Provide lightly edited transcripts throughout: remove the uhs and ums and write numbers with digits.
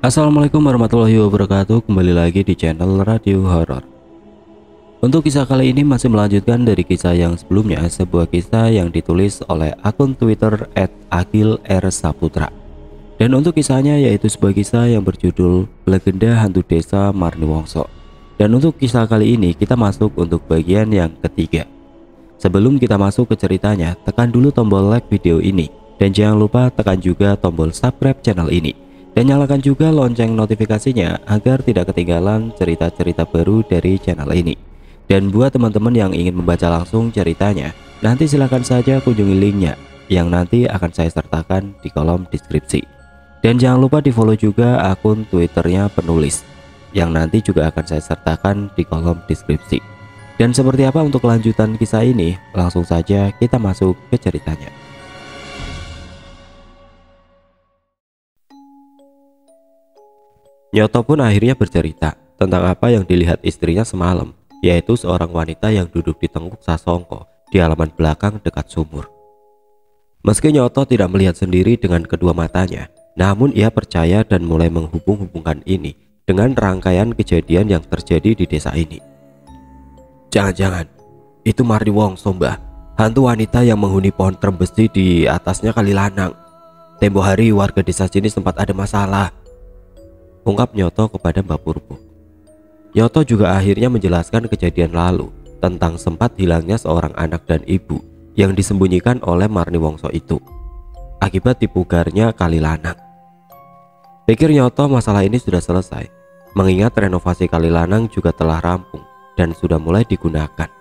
Assalamualaikum warahmatullahi wabarakatuh. Kembali lagi di channel Radio Horor. Untuk kisah kali ini masih melanjutkan dari kisah yang sebelumnya, sebuah kisah yang ditulis oleh akun Twitter @agil_r_saputra. Dan untuk kisahnya yaitu sebuah kisah yang berjudul Legenda Hantu Desa Marniwongso. Dan untuk kisah kali ini kita masuk untuk bagian yang ketiga. Sebelum kita masuk ke ceritanya, tekan dulu tombol like video ini dan jangan lupa tekan juga tombol subscribe channel ini. Dan nyalakan juga lonceng notifikasinya agar tidak ketinggalan cerita-cerita baru dari channel ini. Dan buat teman-teman yang ingin membaca langsung ceritanya, nanti silahkan saja kunjungi linknya yang nanti akan saya sertakan di kolom deskripsi. Dan jangan lupa di follow juga akun Twitternya penulis yang nanti juga akan saya sertakan di kolom deskripsi. Dan seperti apa untuk kelanjutan kisah ini, langsung saja kita masuk ke ceritanya. Nyoto pun akhirnya bercerita tentang apa yang dilihat istrinya semalam, yaitu seorang wanita yang duduk di tengkuk Sasongko di halaman belakang dekat sumur. Meski Nyoto tidak melihat sendiri dengan kedua matanya, namun ia percaya dan mulai menghubung-hubungkan ini dengan rangkaian kejadian yang terjadi di desa ini. Jangan-jangan itu Marniwongso, Mbah, hantu wanita yang menghuni pohon trembesi di atasnya Kali Lanang. Tempo hari warga desa sini sempat ada masalah, ungkap Nyoto kepada Mbak Purbo. Nyoto juga akhirnya menjelaskan kejadian lalu tentang sempat hilangnya seorang anak dan ibu yang disembunyikan oleh Marniwongso itu akibat dipugarnya Kali Lanang. Pikir Nyoto masalah ini sudah selesai, mengingat renovasi Kali Lanang juga telah rampung dan sudah mulai digunakan.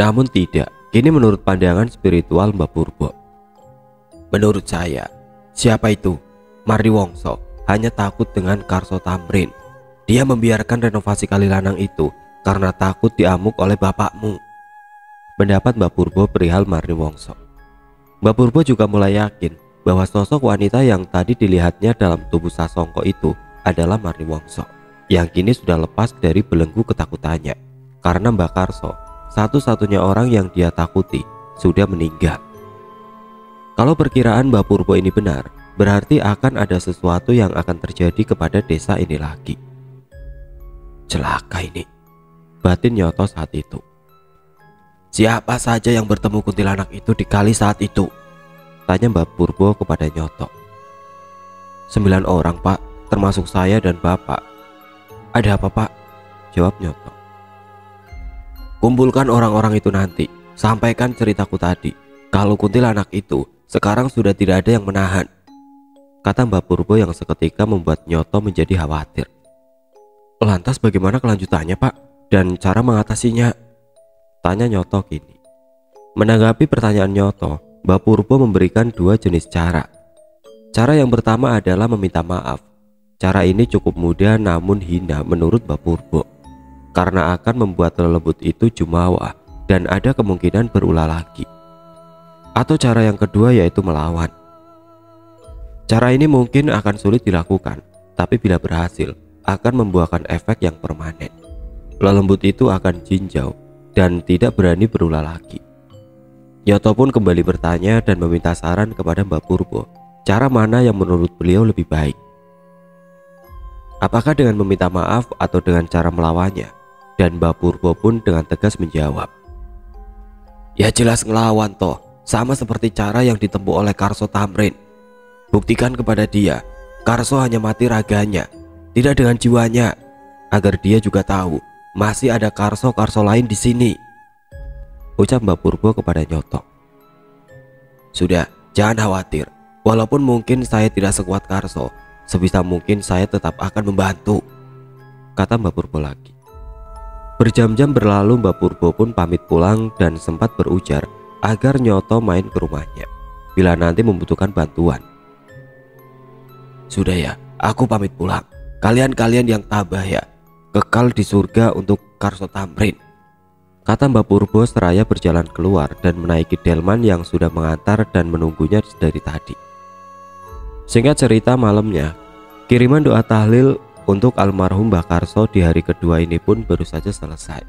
Namun tidak, kini menurut pandangan spiritual Mbak Purbo. Menurut saya, siapa itu? Marniwongso hanya takut dengan Karso Tamrin. Dia membiarkan renovasi Kali Lanang itu karena takut diamuk oleh bapakmu. Pendapat Mbak Purbo perihal Marniwongso. Mbak Purbo juga mulai yakin bahwa sosok wanita yang tadi dilihatnya dalam tubuh Sasongko itu adalah Marniwongso, yang kini sudah lepas dari belenggu ketakutannya karena Mbak Karso, satu-satunya orang yang dia takuti, sudah meninggal. Kalau perkiraan Mbak Purbo ini benar, berarti akan ada sesuatu yang akan terjadi kepada desa ini lagi. Celaka ini, batin Nyoto saat itu. Siapa saja yang bertemu kuntilanak itu di kali saat itu? Tanya Mbak Purbo kepada Nyoto. 9 orang, Pak, termasuk saya dan Bapak. Ada apa, Pak? Jawab Nyoto. Kumpulkan orang-orang itu nanti, sampaikan ceritaku tadi. Kalau kuntilanak itu sekarang sudah tidak ada yang menahan, kata Mbak Purbo yang seketika membuat Nyoto menjadi khawatir. Lantas bagaimana kelanjutannya, Pak? Dan cara mengatasinya? Tanya Nyoto kini. Menanggapi pertanyaan Nyoto, Mbak Purbo memberikan 2 jenis cara. Cara yang pertama adalah meminta maaf. Cara ini cukup mudah namun hina menurut Mbak Purbo, karena akan membuat lelembut itu jumawa dan ada kemungkinan berulah lagi. Atau cara yang kedua yaitu melawan. Cara ini mungkin akan sulit dilakukan, tapi bila berhasil akan membuahkan efek yang permanen. Lelembut itu akan jinjau dan tidak berani berulah lagi. Nyoto pun kembali bertanya dan meminta saran kepada Mbak Purbo, cara mana yang menurut beliau lebih baik. Apakah dengan meminta maaf atau dengan cara melawannya? Dan Mbak Purbo pun dengan tegas menjawab, ya jelas ngelawan toh, sama seperti cara yang ditempuh oleh Karso Tamrin. Buktikan kepada dia, Karso hanya mati raganya, tidak dengan jiwanya, agar dia juga tahu masih ada Karso-Karso lain di sini, ucap Mbak Purbo kepada Nyoto. Sudah, jangan khawatir. Walaupun mungkin saya tidak sekuat Karso, sebisa mungkin saya tetap akan membantu, kata Mbak Purbo lagi. Berjam-jam berlalu, Mbak Purbo pun pamit pulang dan sempat berujar agar Nyoto main ke rumahnya bila nanti membutuhkan bantuan. Sudah ya, aku pamit pulang. Kalian-kalian yang tabah ya, kekal di surga untuk Karso Tamrin, kata Mbak Purbo seraya berjalan keluar dan menaiki delman yang sudah mengantar dan menunggunya dari tadi. Singkat cerita, malamnya kiriman doa tahlil untuk almarhum Mbak Karso di hari kedua ini pun baru saja selesai.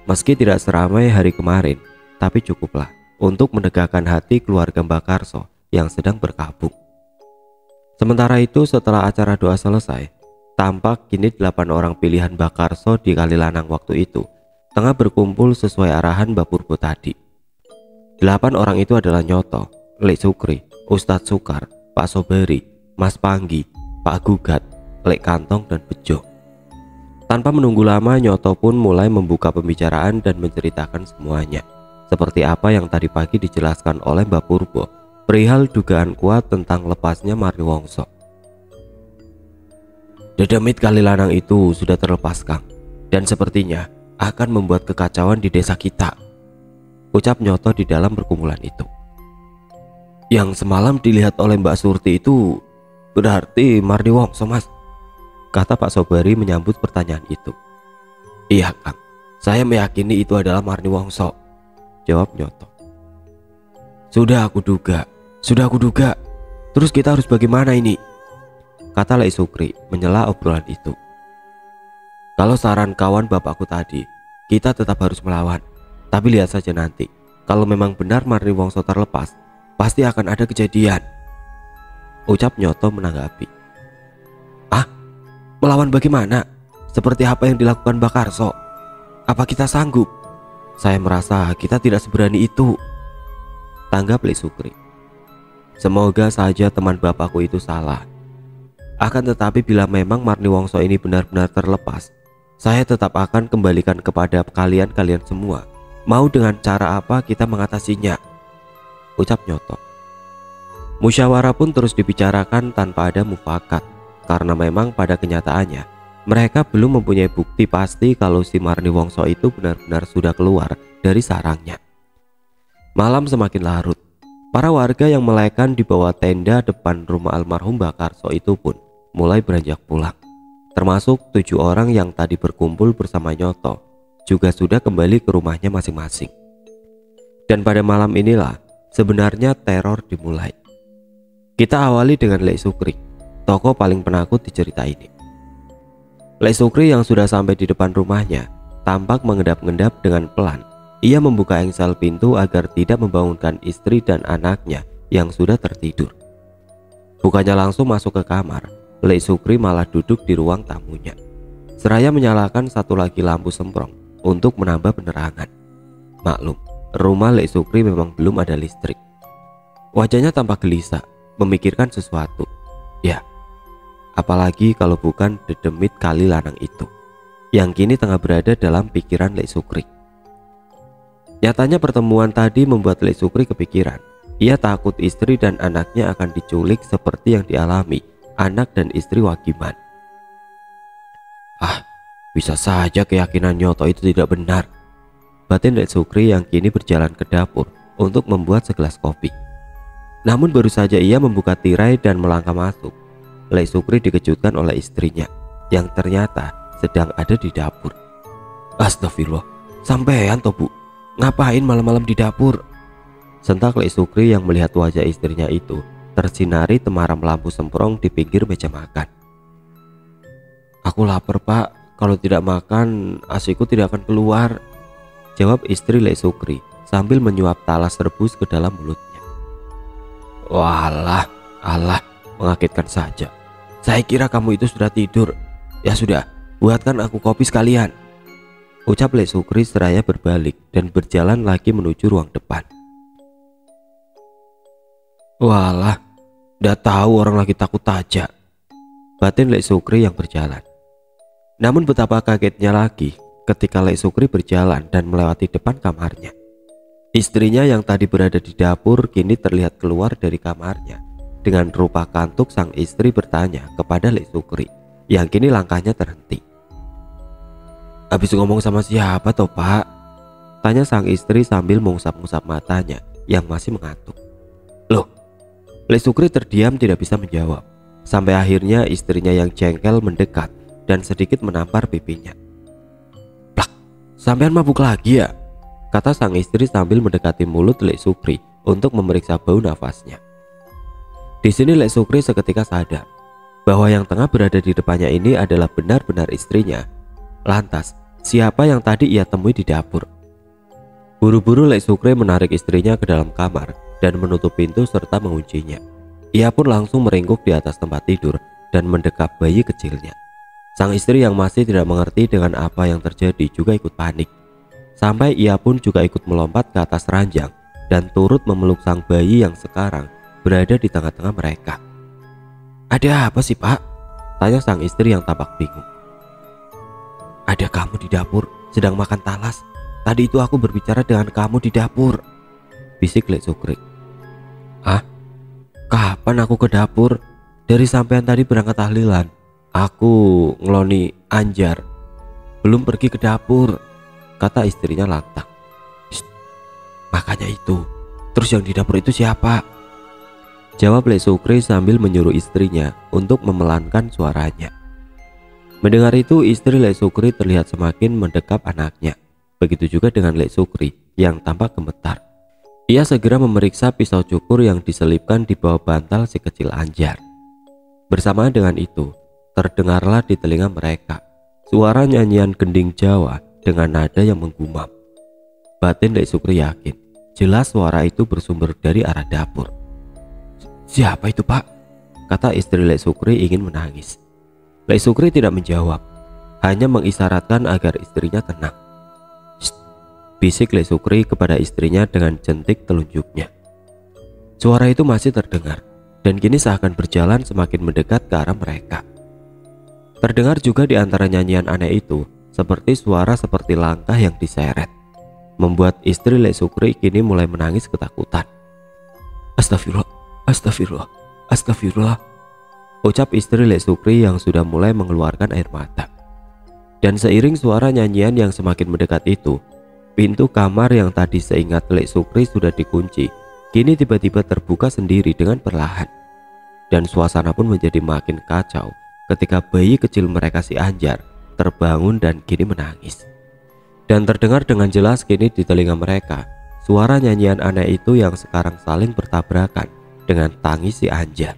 Meski tidak seramai hari kemarin, tapi cukuplah untuk menegakkan hati keluarga Mbak Karso yang sedang berkabung. Sementara itu, setelah acara doa selesai, Tampak kini 8 orang pilihan Bakarso di Kalilanang waktu itu tengah berkumpul sesuai arahan Mbak Purbo tadi. 8 orang itu adalah Nyoto, Lek Sukri, Ustadz Sukar, Pak Sobari, Mas Panggi, Pak Gugat, Lek Kantong, dan Bejo. Tanpa menunggu lama, Nyoto pun mulai membuka pembicaraan dan menceritakan semuanya, seperti apa yang tadi pagi dijelaskan oleh Mbak Purbo perihal dugaan kuat tentang lepasnya Marni Wongso. Dedemit Kalilanang itu sudah terlepas, Kang, dan sepertinya akan membuat kekacauan di desa kita, ucap Nyoto di dalam perkumpulan itu. Yang semalam dilihat oleh Mbak Surti itu berarti Marni Wongso, Mas, kata Pak Sobari menyambut pertanyaan itu. Iya, Kang, saya meyakini itu adalah Marni Wongso, jawab Nyoto. Sudah aku duga. Terus kita harus bagaimana ini? Kata Lek Sukri menyela obrolan itu. Kalau saran kawan bapakku tadi, kita tetap harus melawan. Tapi lihat saja nanti, kalau memang benar Marni Wongso terlepas, pasti akan ada kejadian, ucap Nyoto menanggapi. Ah, melawan bagaimana? Seperti apa yang dilakukan Bakarso? Apa kita sanggup? Saya merasa kita tidak seberani itu, tanggap Lek Sukri. Semoga saja teman bapakku itu salah. Akan tetapi bila memang Marni Wongso ini benar-benar terlepas, saya tetap akan kembalikan kepada kalian semua. Mau dengan cara apa kita mengatasinya, ucap Nyoto. Musyawarah pun terus dibicarakan tanpa ada mufakat, karena memang pada kenyataannya mereka belum mempunyai bukti pasti kalau si Marni Wongso itu benar-benar sudah keluar dari sarangnya. Malam semakin larut. Para warga yang melekan di bawah tenda depan rumah almarhum Bakarso itu pun mulai beranjak pulang. Termasuk 7 orang yang tadi berkumpul bersama Nyoto juga sudah kembali ke rumahnya masing-masing. Dan pada malam inilah sebenarnya teror dimulai. Kita awali dengan Lek Sukri, tokoh paling penakut di cerita ini. Lek Sukri yang sudah sampai di depan rumahnya tampak mengendap-endap dengan pelan. Ia membuka engsel pintu agar tidak membangunkan istri dan anaknya yang sudah tertidur. Bukannya langsung masuk ke kamar, Lek Sukri malah duduk di ruang tamunya, seraya menyalakan satu lagi lampu semprong untuk menambah penerangan. Maklum, rumah Lek Sukri memang belum ada listrik. Wajahnya tampak gelisah, memikirkan sesuatu. Ya, apalagi kalau bukan dedemit Kalilanang itu, yang kini tengah berada dalam pikiran Lek Sukri. Nyatanya pertemuan tadi membuat Lek Sukri kepikiran. Ia takut istri dan anaknya akan diculik seperti yang dialami anak dan istri Wagiman. Ah, bisa saja keyakinan Nyoto itu tidak benar, batin Lek Sukri yang kini berjalan ke dapur untuk membuat segelas kopi. Namun baru saja ia membuka tirai dan melangkah masuk, Lek Sukri dikejutkan oleh istrinya yang ternyata sedang ada di dapur. Astagfirullah, sampean toh Bu, ngapain malam-malam di dapur? Sentak Lek Sukri yang melihat wajah istrinya itu tersinari temaram lampu semprong di pinggir meja makan. Aku lapar, Pak, kalau tidak makan asiku tidak akan keluar, jawab istri Lek Sukri sambil menyuap talas rebus ke dalam mulutnya. Walah, alah, mengagetkan saja. Saya kira kamu itu sudah tidur. Ya sudah, buatkan aku kopi sekalian, ucap Lek Sukri seraya berbalik dan berjalan lagi menuju ruang depan. Walah, udah tahu orang lagi takut aja, batin Lek Sukri yang berjalan. Namun betapa kagetnya lagi ketika Lek Sukri berjalan dan melewati depan kamarnya. Istrinya yang tadi berada di dapur kini terlihat keluar dari kamarnya. Dengan rupa kantuk sang istri bertanya kepada Lek Sukri yang kini langkahnya terhenti. Habis ngomong sama siapa toh, Pak? Tanya sang istri sambil mengusap-ngusap matanya yang masih mengantuk. Loh, Lek Sukri terdiam tidak bisa menjawab. Sampai akhirnya istrinya yang jengkel mendekat dan sedikit menampar pipinya. Plak, sampean mabuk lagi ya? Kata sang istri sambil mendekati mulut Lek Sukri untuk memeriksa bau nafasnya. Di sini Lek Sukri seketika sadar bahwa yang tengah berada di depannya ini adalah benar-benar istrinya. Lantas, siapa yang tadi ia temui di dapur? Buru-buru Lek Sukri menarik istrinya ke dalam kamar dan menutup pintu serta menguncinya. Ia pun langsung meringkuk di atas tempat tidur dan mendekap bayi kecilnya. Sang istri yang masih tidak mengerti dengan apa yang terjadi juga ikut panik. Sampai ia pun juga ikut melompat ke atas ranjang dan turut memeluk sang bayi yang sekarang berada di tengah-tengah mereka. "Ada apa sih, Pak?" tanya sang istri yang tampak bingung. "Ada kamu di dapur sedang makan talas. Tadi itu aku berbicara dengan kamu di dapur," bisik Lek Sukri. "Ah, kapan aku ke dapur? Dari sampean tadi berangkat tahlilan. Aku ngeloni Anjar, belum pergi ke dapur," kata istrinya lantang. "Shh, makanya itu. Terus yang di dapur itu siapa?" jawab Lek Sukri sambil menyuruh istrinya untuk memelankan suaranya. Mendengar itu, istri Lek Sukri terlihat semakin mendekap anaknya. Begitu juga dengan Lek Sukri yang tampak gemetar. Ia segera memeriksa pisau cukur yang diselipkan di bawah bantal si kecil Anjar. Bersamaan dengan itu, terdengarlah di telinga mereka suara nyanyian gending Jawa dengan nada yang menggumam. Batin Lek Sukri yakin jelas suara itu bersumber dari arah dapur. "Siapa itu, Pak?" kata istri Lek Sukri ingin menangis. Lek Sukri tidak menjawab, hanya mengisyaratkan agar istrinya tenang. "Shh," bisik Lek Sukri kepada istrinya dengan jentik telunjuknya. Suara itu masih terdengar dan kini seakan berjalan semakin mendekat ke arah mereka. Terdengar juga di antara nyanyian aneh itu seperti suara seperti langkah yang diseret, membuat istri Lek Sukri kini mulai menangis ketakutan. "Astagfirullah, astagfirullah, astagfirullah," ucap istri Lek Sukri yang sudah mulai mengeluarkan air mata. Dan seiring suara nyanyian yang semakin mendekat itu, pintu kamar yang tadi seingat Lek Sukri sudah dikunci, kini tiba-tiba terbuka sendiri dengan perlahan. Dan suasana pun menjadi makin kacau ketika bayi kecil mereka si Anjar terbangun dan kini menangis. Dan terdengar dengan jelas kini di telinga mereka suara nyanyian aneh itu yang sekarang saling bertabrakan dengan tangis si Anjar.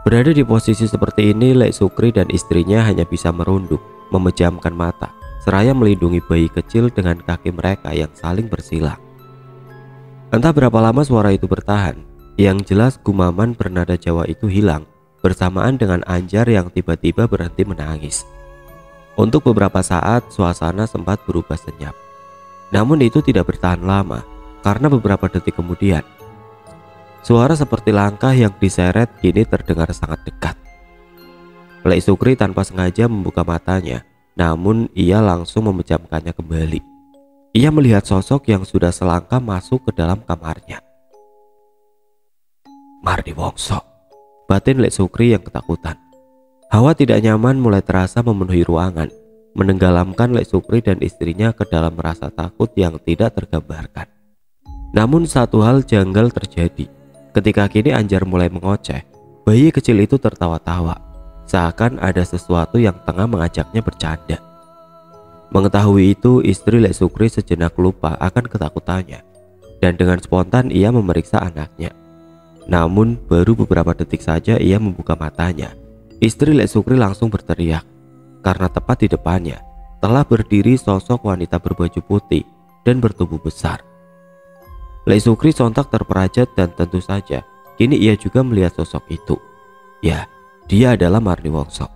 Berada di posisi seperti ini, Lek Sukri dan istrinya hanya bisa merunduk, memejamkan mata, seraya melindungi bayi kecil dengan kaki mereka yang saling bersilang. Entah berapa lama suara itu bertahan, yang jelas gumaman bernada Jawa itu hilang bersamaan dengan Anjar yang tiba-tiba berhenti menangis. Untuk beberapa saat suasana sempat berubah senyap. Namun itu tidak bertahan lama, karena beberapa detik kemudian suara seperti langkah yang diseret kini terdengar sangat dekat. Lek Sukri tanpa sengaja membuka matanya, namun ia langsung memejamkannya kembali. Ia melihat sosok yang sudah selangkah masuk ke dalam kamarnya. "Marni Wongso," batin Lek Sukri yang ketakutan. Hawa tidak nyaman mulai terasa memenuhi ruangan, menenggelamkan Lek Sukri dan istrinya ke dalam rasa takut yang tidak tergambarkan. Namun satu hal janggal terjadi. Ketika kini Anjar mulai mengoceh, bayi kecil itu tertawa-tawa, seakan ada sesuatu yang tengah mengajaknya bercanda. Mengetahui itu, istri Lek Sukri sejenak lupa akan ketakutannya, dan dengan spontan ia memeriksa anaknya. Namun baru beberapa detik saja ia membuka matanya, istri Lek Sukri langsung berteriak, karena tepat di depannya telah berdiri sosok wanita berbaju putih dan bertubuh besar. Lek Sukri sontak terperajat dan tentu saja kini ia juga melihat sosok itu. Ya, dia adalah Marni Wongso.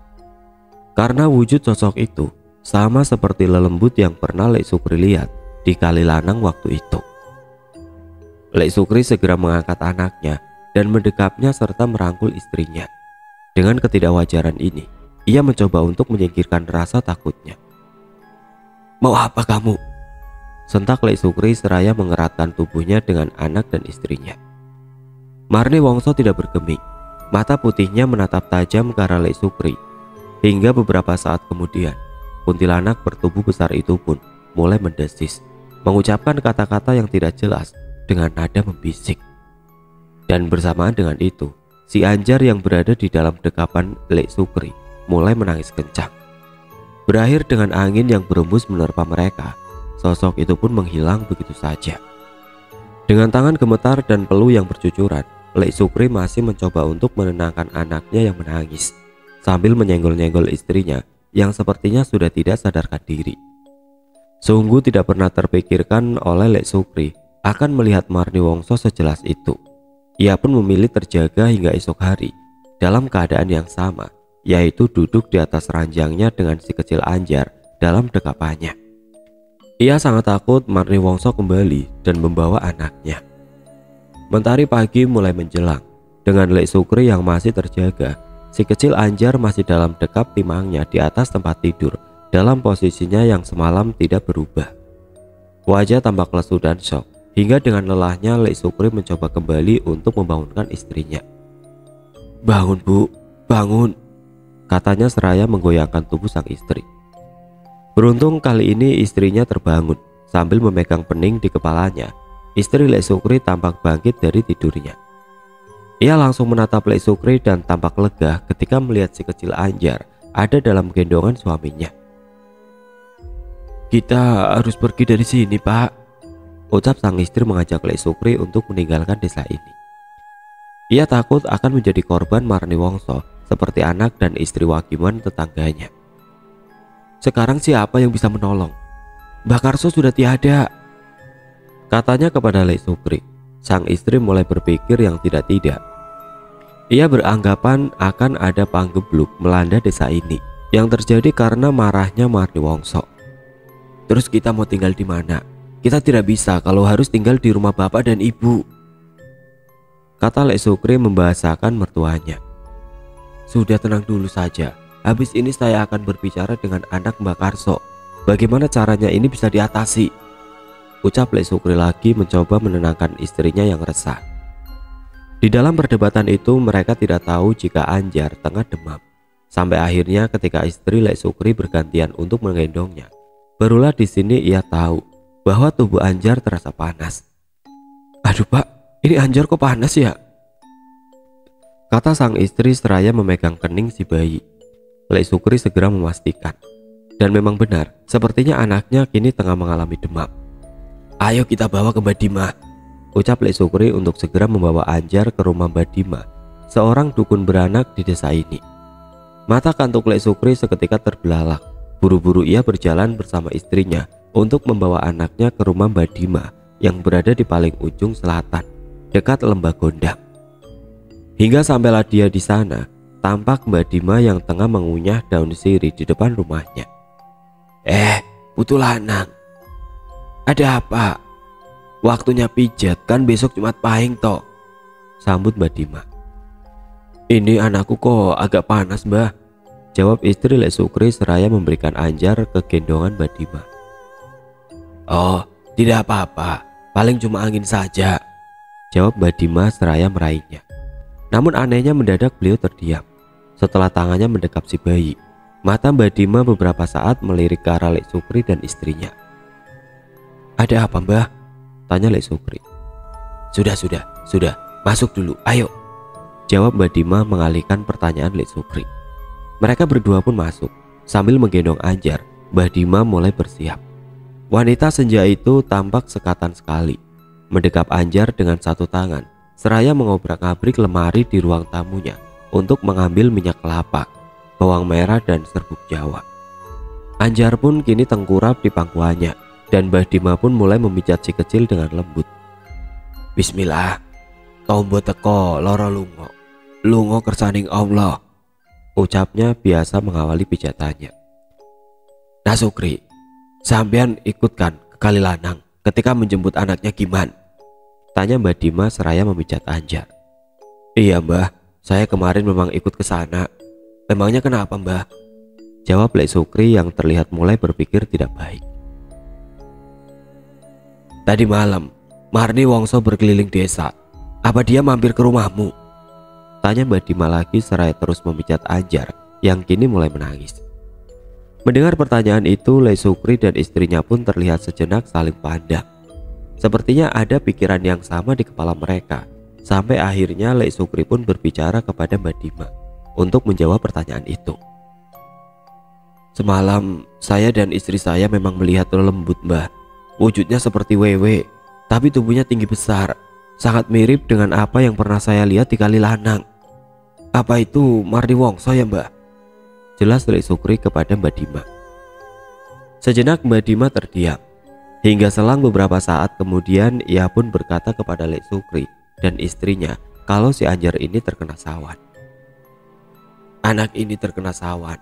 Karena wujud sosok itu sama seperti lelembut yang pernah Lek Sukri lihat di Kali Lanang waktu itu. Lek Sukri segera mengangkat anaknya dan mendekapnya serta merangkul istrinya. Dengan ketidakwajaran ini, ia mencoba untuk menyingkirkan rasa takutnya. "Mau apa kamu?" sentak Lek Sukri seraya mengeratkan tubuhnya dengan anak dan istrinya. Marni Wongso tidak bergeming, mata putihnya menatap tajam ke arah Lek Sukri. Hingga beberapa saat kemudian, kuntilanak bertubuh besar itu pun mulai mendesis, mengucapkan kata-kata yang tidak jelas dengan nada membisik. Dan bersamaan dengan itu, si Anjar yang berada di dalam dekapan Lek Sukri mulai menangis kencang. Berakhir dengan angin yang berembus menerpa mereka. Sosok itu pun menghilang begitu saja. Dengan tangan gemetar dan peluh yang bercucuran, Lek Sukri masih mencoba untuk menenangkan anaknya yang menangis, sambil menyenggol-nyenggol istrinya yang sepertinya sudah tidak sadarkan diri. Sungguh tidak pernah terpikirkan oleh Lek Sukri akan melihat Marni Wongso sejelas itu. Ia pun memilih terjaga hingga esok hari dalam keadaan yang sama, yaitu duduk di atas ranjangnya dengan si kecil Anjar dalam dekapannya. Ia sangat takut Marni Wongso kembali dan membawa anaknya. Mentari pagi mulai menjelang. Dengan Lek Sukri yang masih terjaga, si kecil Anjar masih dalam dekap timangnya di atas tempat tidur dalam posisinya yang semalam tidak berubah. Wajah tampak lesu dan syok, hingga dengan lelahnya Lek Sukri mencoba kembali untuk membangunkan istrinya. "Bangun Bu, bangun," katanya seraya menggoyangkan tubuh sang istri. Beruntung kali ini istrinya terbangun. Sambil memegang pening di kepalanya, istri Lek Sukri tampak bangkit dari tidurnya. Ia langsung menatap Lek Sukri dan tampak lega ketika melihat si kecil Anjar ada dalam gendongan suaminya. "Kita harus pergi dari sini, Pak," ucap sang istri mengajak Lek Sukri untuk meninggalkan desa ini. Ia takut akan menjadi korban Marni Wongso seperti anak dan istri Wagiman tetangganya. "Sekarang siapa yang bisa menolong? Mbah Karso sudah tiada," katanya kepada Lek Sukri. Sang istri mulai berpikir yang tidak-tidak. Ia beranggapan akan ada panggebluk melanda desa ini yang terjadi karena marahnya Marni Wongso. "Terus kita mau tinggal di mana? Kita tidak bisa kalau harus tinggal di rumah bapak dan ibu," kata Lek Sukri membahasakan mertuanya. "Sudah, tenang dulu saja. Habis ini saya akan berbicara dengan anak Mbak Karso. Bagaimana caranya ini bisa diatasi?" ucap Lek Sukri lagi mencoba menenangkan istrinya yang resah. Di dalam perdebatan itu mereka tidak tahu jika Anjar tengah demam. Sampai akhirnya ketika istri Lek Sukri bergantian untuk menggendongnya, barulah di sini ia tahu bahwa tubuh Anjar terasa panas. "Aduh Pak, ini Anjar kok panas ya?" kata sang istri seraya memegang kening si bayi. Lek Sukri segera memastikan. Dan memang benar, sepertinya anaknya kini tengah mengalami demam. "Ayo kita bawa ke Mbak Dima," ucap Lek Sukri untuk segera membawa Anjar ke rumah Mbak Dima, seorang dukun beranak di desa ini. Mata kantuk Lek Sukri seketika terbelalak. Buru-buru ia berjalan bersama istrinya untuk membawa anaknya ke rumah Mbak Dima yang berada di paling ujung selatan, dekat Lembah Gondang. Hingga sampailah dia di sana, tampak Mbak Dima yang tengah mengunyah daun sirih di depan rumahnya. Putu lanang, ada apa? Waktunya pijat kan besok Jumat Pahing toh," sambut Mbak Dima. "Ini anakku kok agak panas Mbah," jawab istri Lek Sukri seraya memberikan Anjar ke gendongan Mbak Dima. "Oh, tidak apa-apa, paling cuma angin saja," jawab Mbak Dima seraya meraihnya. Namun anehnya mendadak beliau terdiam. Setelah tangannya mendekap si bayi, mata Mbak Dima beberapa saat melirik ke arah Lek Sukri dan istrinya. "Ada apa Mbah?" tanya Lek Sukri. Sudah, masuk dulu, ayo," jawab Mbak Dima mengalihkan pertanyaan Lek Sukri. Mereka berdua pun masuk. Sambil menggendong Anjar, Mbak Dima mulai bersiap. Wanita senja itu tampak sekatan sekali, mendekap Anjar dengan satu tangan, seraya mengobrak-abrik lemari di ruang tamunya untuk mengambil minyak kelapa, bawang merah dan serbuk Jawa. Anjar pun kini tengkurap di pangkuannya, dan Mbah Dima pun mulai memijat si kecil dengan lembut. "Bismillah, tombo teko loro lungo kersaning Allah," ucapnya biasa mengawali pijatannya. "Nah Sukri, sampean ikutkan ke Kali Lanang ketika menjemput anaknya Giman?" tanya Mbah Dima seraya memijat Anjar. "Iya Mbah, saya kemarin memang ikut ke sana." "Memangnya kenapa Mbah?" jawab Lek Sukri yang terlihat mulai berpikir tidak baik. "Tadi malam Marni Wongso berkeliling desa. Apa dia mampir ke rumahmu?" tanya Mbak Dima lagi seraya terus memijat Anjar yang kini mulai menangis. Mendengar pertanyaan itu, Lek Sukri dan istrinya pun terlihat sejenak saling pandang. Sepertinya ada pikiran yang sama di kepala mereka. Sampai akhirnya Lek Sukri pun berbicara kepada Mbak Dima untuk menjawab pertanyaan itu. "Semalam saya dan istri saya memang melihat lembut Mbah. Wujudnya seperti wewe, tapi tubuhnya tinggi besar. Sangat mirip dengan apa yang pernah saya lihat di Kali Lanang. Apa itu Marni Wongso ya Mbah?" jelas Lek Sukri kepada Mbak Dima. Sejenak Mbak Dima terdiam. Hingga selang beberapa saat kemudian ia pun berkata kepada Lek Sukri dan istrinya kalau si Anjar ini terkena sawan. anak ini terkena sawan.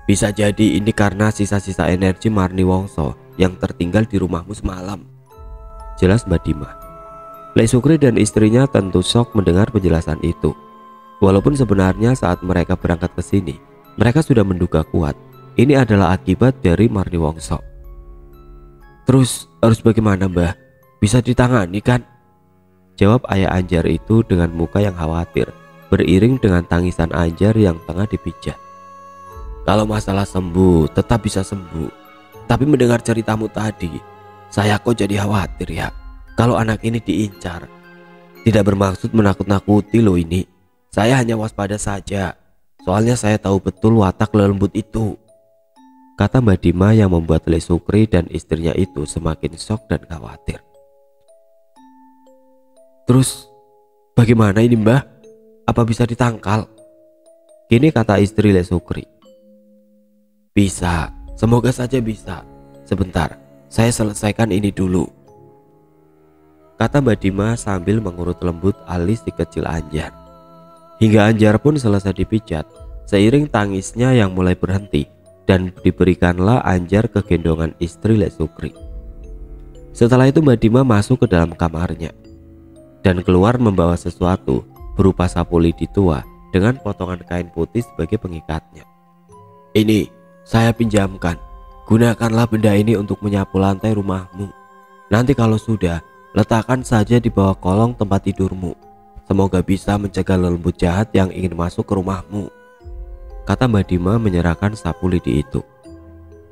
Bisa jadi ini karena sisa-sisa energi Marni Wongso yang tertinggal di rumahmu semalam, jelas Mbak Dima. Lek Sukri dan istrinya tentu shock mendengar penjelasan itu. Walaupun sebenarnya saat mereka berangkat ke sini, mereka sudah menduga kuat ini adalah akibat dari Marni Wongso. Terus harus bagaimana Mbah? Bisa ditangani kan? Jawab ayah Anjar itu dengan muka yang khawatir, beriring dengan tangisan Anjar yang tengah dipijat. Kalau masalah sembuh, tetap bisa sembuh. Tapi mendengar ceritamu tadi, saya kok jadi khawatir ya. Kalau anak ini diincar. Tidak bermaksud menakut-nakuti loh ini. Saya hanya waspada saja. Soalnya saya tahu betul watak lembut itu, kata Mbak Dima yang membuat Lek Sukri dan istrinya itu semakin shock dan khawatir. Terus bagaimana ini Mbah? Apa bisa ditangkal? Kini kata istri Lek Sukri. Bisa, semoga saja bisa. Sebentar, saya selesaikan ini dulu, kata Mbak Dima sambil mengurut lembut alis si kecil Anjar. Hingga Anjar pun selesai dipijat, seiring tangisnya yang mulai berhenti, dan diberikanlah Anjar ke gendongan istri Lek Sukri. Setelah itu Mbak Dima masuk ke dalam kamarnya dan keluar membawa sesuatu berupa sapu lidi tua dengan potongan kain putih sebagai pengikatnya. Ini saya pinjamkan, gunakanlah benda ini untuk menyapu lantai rumahmu. Nanti kalau sudah, letakkan saja di bawah kolong tempat tidurmu. Semoga bisa mencegah lembut jahat yang ingin masuk ke rumahmu, kata Mbak Dima menyerahkan sapu lidi itu.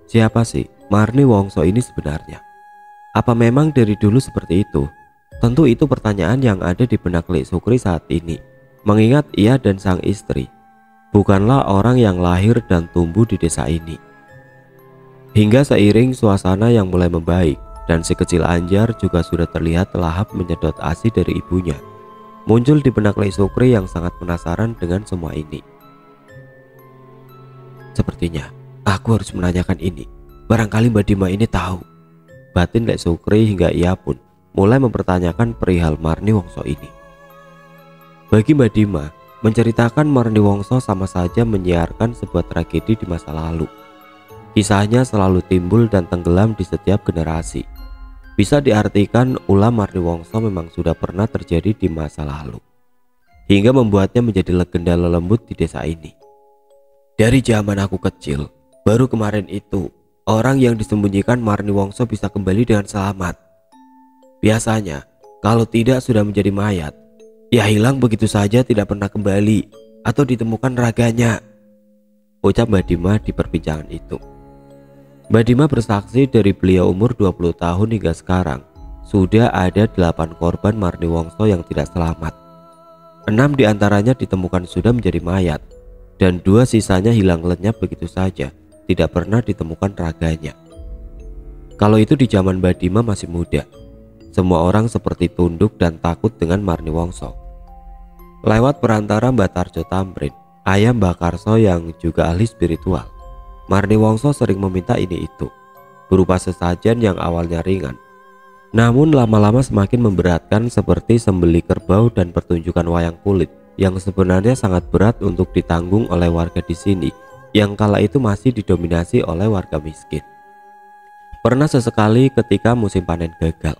Siapa sih Marni Wongso ini sebenarnya? Apa memang dari dulu seperti itu? Tentu itu pertanyaan yang ada di benak Lek Sukri saat ini, mengingat ia dan sang istri bukanlah orang yang lahir dan tumbuh di desa ini. Hingga seiring suasana yang mulai membaik dan si kecil Anjar juga sudah terlihat lahap menyedot ASI dari ibunya, muncul di benak Lek Sukri yang sangat penasaran dengan semua ini. Sepertinya aku harus menanyakan ini, barangkali Mbak Dima ini tahu, batin Lek Sukri hingga ia pun mulai mempertanyakan perihal Marni Wongso ini. Bagi Mbak Dima, menceritakan Marni Wongso sama saja menyiarkan sebuah tragedi di masa lalu. Kisahnya selalu timbul dan tenggelam di setiap generasi. Bisa diartikan ulah Marni Wongso memang sudah pernah terjadi di masa lalu, hingga membuatnya menjadi legenda lelembut di desa ini. Dari zaman aku kecil, baru kemarin itu orang yang disembunyikan Marni Wongso bisa kembali dengan selamat. Biasanya kalau tidak sudah menjadi mayat, ya hilang begitu saja, tidak pernah kembali atau ditemukan raganya, ucap Mbak Dima di perbincangan itu. Mbak Dima bersaksi dari beliau umur 20 tahun hingga sekarang sudah ada 8 korban Marni Wongso yang tidak selamat. 6 diantaranya ditemukan sudah menjadi mayat dan 2 sisanya hilang lenyap begitu saja, tidak pernah ditemukan raganya. Kalau itu di zaman Mbak Dima masih muda, semua orang seperti tunduk dan takut dengan Marni Wongso. Lewat perantara Mbak Tarjo Tamrin, ayah Mbak Karso yang juga ahli spiritual, Marni Wongso sering meminta ini itu, berupa sesajen yang awalnya ringan, namun lama-lama semakin memberatkan, seperti sembeli kerbau dan pertunjukan wayang kulit yang sebenarnya sangat berat untuk ditanggung oleh warga di sini yang kala itu masih didominasi oleh warga miskin. Pernah sesekali ketika musim panen gagal,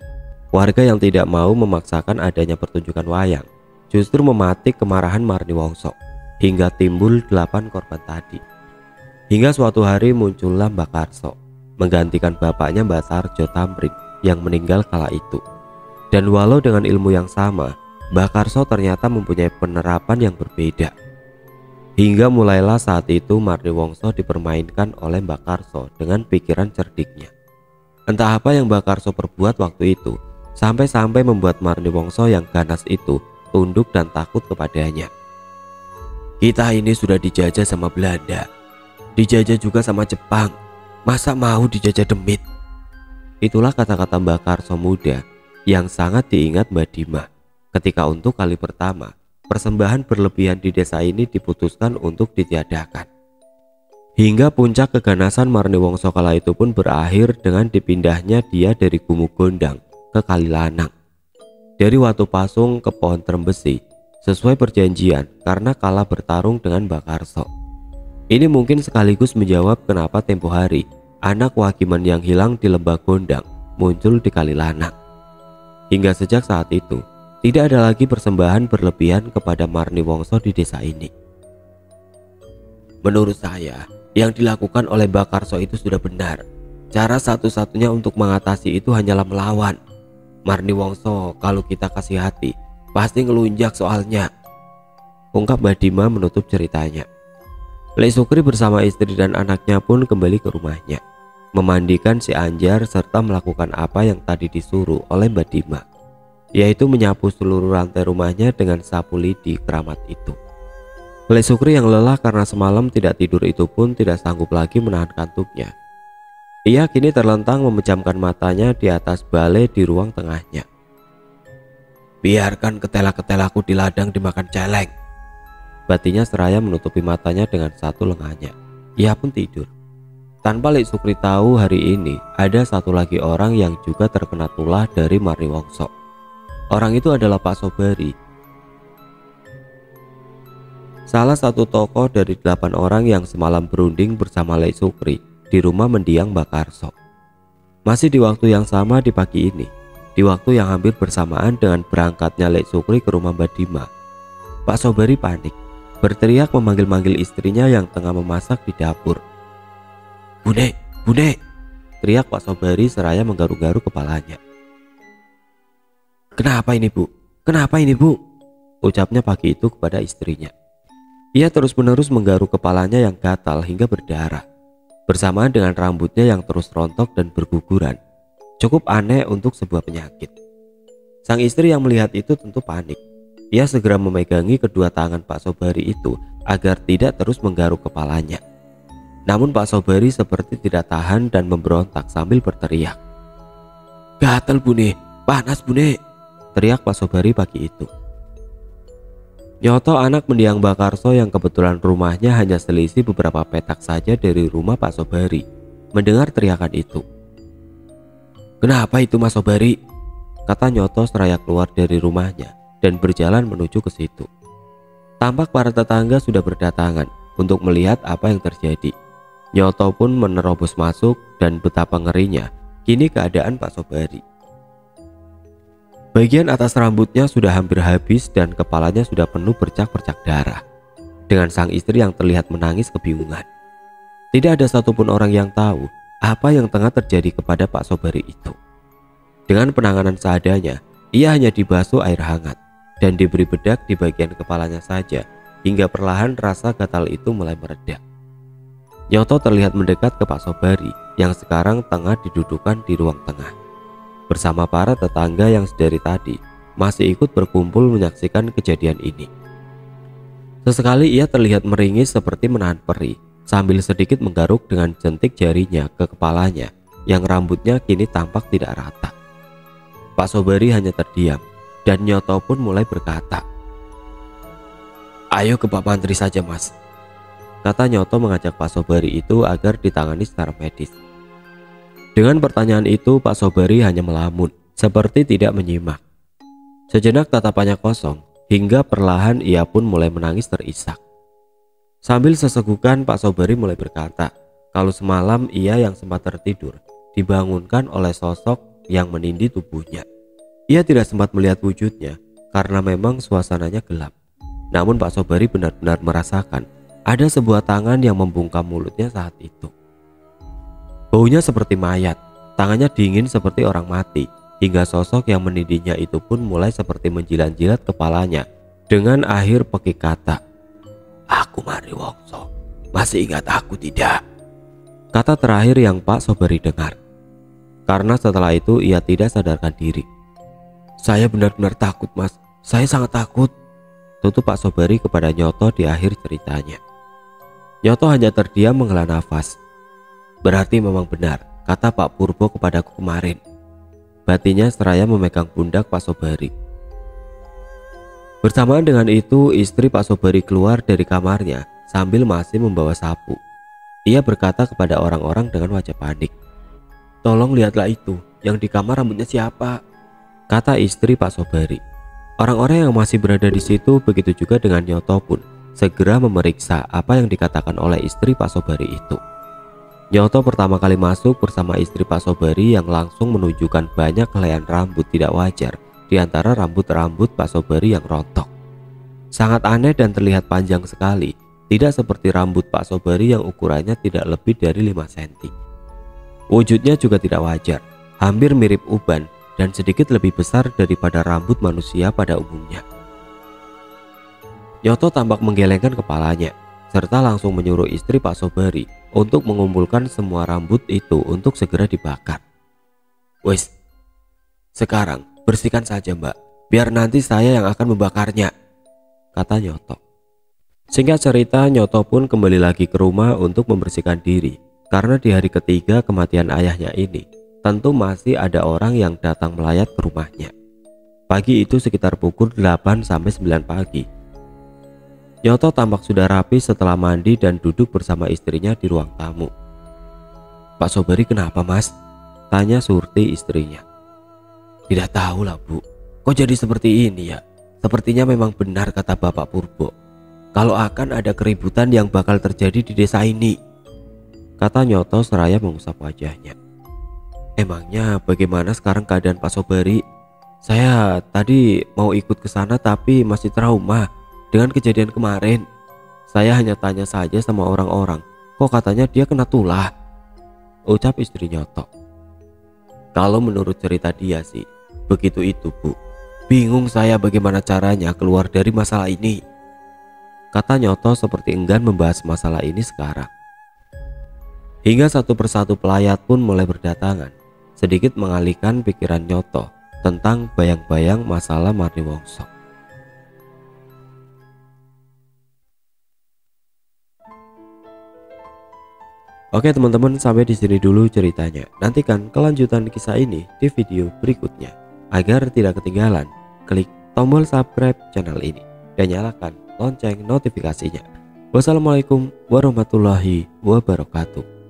warga yang tidak mau memaksakan adanya pertunjukan wayang justru mematik kemarahan Marni Wongso hingga timbul 8 korban tadi. Hingga suatu hari muncullah Mbak Karso menggantikan bapaknya Mbak Tarjo Tamrin yang meninggal kala itu. Dan walau dengan ilmu yang sama, Mbak Karso ternyata mempunyai penerapan yang berbeda. Hingga mulailah saat itu Marni Wongso dipermainkan oleh Mbak Karso dengan pikiran cerdiknya. Entah apa yang Mbak Karso perbuat waktu itu, sampai-sampai membuat Marni Wongso yang ganas itu tunduk dan takut kepadanya. Kita ini sudah dijajah sama Belanda, dijajah juga sama Jepang, masa mau dijajah demit? Itulah kata-kata Mbak Karso muda yang sangat diingat Mbak Dima ketika untuk kali pertama persembahan berlebihan di desa ini diputuskan untuk ditiadakan. Hingga puncak keganasan Marni Wongso kala itu pun berakhir dengan dipindahnya dia dari Gumuk Gondang ke Kalilanang, dari Watu Pasung ke Pohon Trembesi, sesuai perjanjian karena kalah bertarung dengan Mbak Karso. Ini mungkin sekaligus menjawab kenapa tempo hari anak Wagiman yang hilang di Lembah Gondang muncul di Kalilanang. Hingga sejak saat itu, tidak ada lagi persembahan berlebihan kepada Marni Wongso di desa ini. Menurut saya, yang dilakukan oleh Mbak Karso itu sudah benar. Cara satu-satunya untuk mengatasi itu hanyalah melawan. Marni Wongso kalau kita kasih hati, pasti ngelunjak soalnya, ungkap Mbak Dima menutup ceritanya. Lek Sukri bersama istri dan anaknya pun kembali ke rumahnya, memandikan si Anjar serta melakukan apa yang tadi disuruh oleh Mbak Dima, yaitu menyapu seluruh lantai rumahnya dengan sapu lidi keramat itu. Lek Sukri yang lelah karena semalam tidak tidur itu pun tidak sanggup lagi menahan kantuknya. Ia kini terlentang memejamkan matanya di atas balai di ruang tengahnya. Biarkan ketela-ketelaku di ladang dimakan celeng, batinya seraya menutupi matanya dengan satu lengannya. Ia pun tidur. Tanpa Lek Sukri tahu, hari ini ada satu lagi orang yang juga terkena tulah dari Marni Wongso. Orang itu adalah Pak Sobari, salah satu tokoh dari 8 orang yang semalam berunding bersama Lek Sukri di rumah mendiang Mbak Karso. Masih di waktu yang sama di pagi ini, di waktu yang hampir bersamaan dengan berangkatnya Lek Sukri ke rumah Mbak Dima, Pak Sobari panik, berteriak memanggil-manggil istrinya yang tengah memasak di dapur. Bune, Bune, teriak Pak Sobari seraya menggaruk-garuk kepalanya. Kenapa ini Bu? Kenapa ini Bu? Ucapnya pagi itu kepada istrinya. Ia terus-menerus menggaruk kepalanya yang gatal hingga berdarah, bersamaan dengan rambutnya yang terus rontok dan berguguran. Cukup aneh untuk sebuah penyakit. Sang istri yang melihat itu tentu panik. Ia segera memegangi kedua tangan Pak Sobari itu agar tidak terus menggaruk kepalanya. Namun Pak Sobari seperti tidak tahan dan memberontak sambil berteriak. Gatal Bune, panas Bune, teriak Pak Sobari pagi itu. Nyoto anak mendiang Mbak Karso yang kebetulan rumahnya hanya selisih beberapa petak saja dari rumah Pak Sobari, mendengar teriakan itu. Kenapa itu Mas Sobari? Kata Nyoto seraya keluar dari rumahnya dan berjalan menuju ke situ. Tampak para tetangga sudah berdatangan untuk melihat apa yang terjadi. Nyoto pun menerobos masuk dan betapa ngerinya kini keadaan Pak Sobari. Bagian atas rambutnya sudah hampir habis dan kepalanya sudah penuh bercak-bercak darah. Dengan sang istri yang terlihat menangis kebingungan. Tidak ada satupun orang yang tahu apa yang tengah terjadi kepada Pak Sobari itu. Dengan penanganan seadanya, ia hanya dibasuh air hangat dan diberi bedak di bagian kepalanya saja hingga perlahan rasa gatal itu mulai mereda. Nyoto terlihat mendekat ke Pak Sobari yang sekarang tengah didudukan di ruang tengah, bersama para tetangga yang sedari tadi masih ikut berkumpul menyaksikan kejadian ini. Sesekali ia terlihat meringis seperti menahan perih sambil sedikit menggaruk dengan jentik jarinya ke kepalanya yang rambutnya kini tampak tidak rata. Pak Sobari hanya terdiam dan Nyoto pun mulai berkata, Ayo ke Pak Mantri saja Mas, kata Nyoto mengajak Pak Sobari itu agar ditangani secara medis. Dengan pertanyaan itu Pak Sobari hanya melamun seperti tidak menyimak. Sejenak tatapannya kosong hingga perlahan ia pun mulai menangis terisak. Sambil sesegukan Pak Sobari mulai berkata kalau semalam ia yang sempat tertidur dibangunkan oleh sosok yang menindih tubuhnya. Ia tidak sempat melihat wujudnya karena memang suasananya gelap. Namun Pak Sobari benar-benar merasakan ada sebuah tangan yang membungkam mulutnya saat itu. Baunya seperti mayat, tangannya dingin seperti orang mati, hingga sosok yang menindihnya itu pun mulai seperti menjilat-jilat kepalanya dengan akhir pekik kata, Aku Marni Wongso, masih ingat aku tidak? Kata terakhir yang Pak Sobari dengar. Karena setelah itu ia tidak sadarkan diri. Saya benar-benar takut Mas, saya sangat takut, tutup Pak Sobari kepada Nyoto di akhir ceritanya. Nyoto hanya terdiam menghela nafas. Berarti memang benar, kata Pak Purbo kepadaku kemarin. Batinya seraya memegang pundak Pak Sobari. Bersamaan dengan itu, istri Pak Sobari keluar dari kamarnya sambil masih membawa sapu. Ia berkata kepada orang-orang dengan wajah panik, Tolong lihatlah itu, yang di kamar rambutnya siapa? Kata istri Pak Sobari. Orang-orang yang masih berada di situ, begitu juga dengan Nyoto pun segera memeriksa apa yang dikatakan oleh istri Pak Sobari itu. Nyoto pertama kali masuk bersama istri Pak Sobari yang langsung menunjukkan banyak helaian rambut tidak wajar di antara rambut-rambut Pak Sobari yang rontok. Sangat aneh dan terlihat panjang sekali, tidak seperti rambut Pak Sobari yang ukurannya tidak lebih dari 5 cm. Wujudnya juga tidak wajar, hampir mirip uban dan sedikit lebih besar daripada rambut manusia pada umumnya. Nyoto tampak menggelengkan kepalanya, serta langsung menyuruh istri Pak Sobari untuk mengumpulkan semua rambut itu untuk segera dibakar. "Wes, sekarang bersihkan saja mbak, biar nanti saya yang akan membakarnya," kata Nyoto. Singkat cerita, Nyoto pun kembali lagi ke rumah untuk membersihkan diri, karena di hari ketiga kematian ayahnya ini, tentu masih ada orang yang datang melayat ke rumahnya. Pagi itu sekitar pukul 8-9 pagi. Nyoto tampak sudah rapi setelah mandi dan duduk bersama istrinya di ruang tamu. "Pak Sobari kenapa mas?" tanya Surti istrinya. "Tidak tahu lah bu, kok jadi seperti ini ya? Sepertinya memang benar kata Bapak Purbo, kalau akan ada keributan yang bakal terjadi di desa ini," kata Nyoto seraya mengusap wajahnya. "Emangnya bagaimana sekarang keadaan Pak Sobari? Saya tadi mau ikut ke sana tapi masih trauma dengan kejadian kemarin. Saya hanya tanya saja sama orang-orang, kok katanya dia kena tulah," ucap istri Nyoto. "Kalau menurut cerita dia sih begitu itu bu. Bingung saya bagaimana caranya keluar dari masalah ini," kata Nyoto seperti enggan membahas masalah ini sekarang. Hingga satu persatu pelayat pun mulai berdatangan, sedikit mengalihkan pikiran Nyoto tentang bayang-bayang masalah Marni Wongso. Oke teman-teman, sampai di sini dulu ceritanya. Nantikan kelanjutan kisah ini di video berikutnya. Agar tidak ketinggalan, klik tombol subscribe channel ini dan nyalakan lonceng notifikasinya. Wassalamualaikum warahmatullahi wabarakatuh.